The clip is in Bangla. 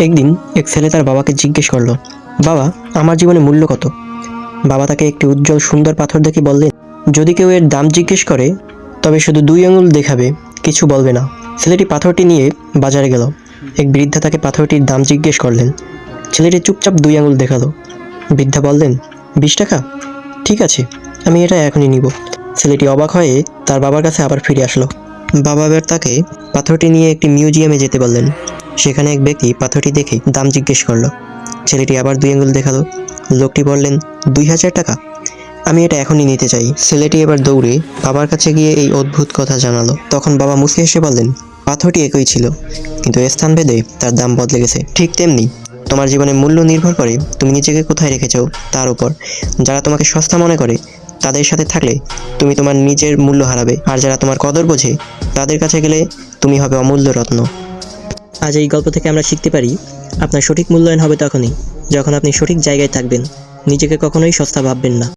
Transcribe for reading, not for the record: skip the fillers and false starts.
একদিন এক ছেলে তার বাবাকে জিজ্ঞেস করলো, বাবা, আমার জীবনে মূল্য কত? বাবা তাকে একটি উজ্জ্বল সুন্দর পাথর দেখে বললেন, যদি কেউ এর দাম জিজ্ঞেস করে তবে শুধু 2 আঙুল দেখাবে, কিছু বলবে না। ছেলেটি পাথরটি নিয়ে বাজারে গেল। এক বৃদ্ধা তাকে পাথরটির দাম জিজ্ঞেস করলেন। ছেলেটি চুপচাপ 2 আঙুল দেখালো। বৃদ্ধা বললেন, 20 টাকা? ঠিক আছে, আমি এটা এখনই নিব। ছেলেটি অবাক হয়ে তার বাবার কাছে আবার ফিরে আসলো। বাবা এবার তাকে পাথরটি নিয়ে একটি মিউজিয়ামে যেতে বললেন। সেখানে এক ব্যক্তি পাথরটি দেখে দাম জিজ্ঞেস করলো। ছেলেটি আবার 2 আঙুল দেখালো। লোকটি বললেন, 2000 টাকা? আমি এটা এখনই নিতে চাই। ছেলেটি এবার দৌড়ে বাবার কাছে গিয়ে এই অদ্ভুত কথা জানালো। তখন বাবা মুচকি হেসে বললেন, পাথরটি একই ছিল, কিন্তু স্থান ভেদে তার দাম বদলে গেছে। ঠিক তেমনি তোমার জীবনের মূল্য নির্ভর করে তুমি নিজেকে কোথায় রেখেছো তার উপর। যারা তোমাকে সস্তা মনে করে তাদের সাথে থাকলে তুমি তোমার নিজের মূল্য হারাবে, আর যারা তোমার কদর বোঝে তাদের কাছে গেলে তুমি হবে অমূল্য রত্ন। আজ এই গল্প থেকে আমরা শিখতে পারি, আপনার সঠিক মূল্যায়ন হবে তখনই যখন আপনি সঠিক জায়গায় থাকবেন। নিজেকে কখনোই সস্তা ভাববেন না।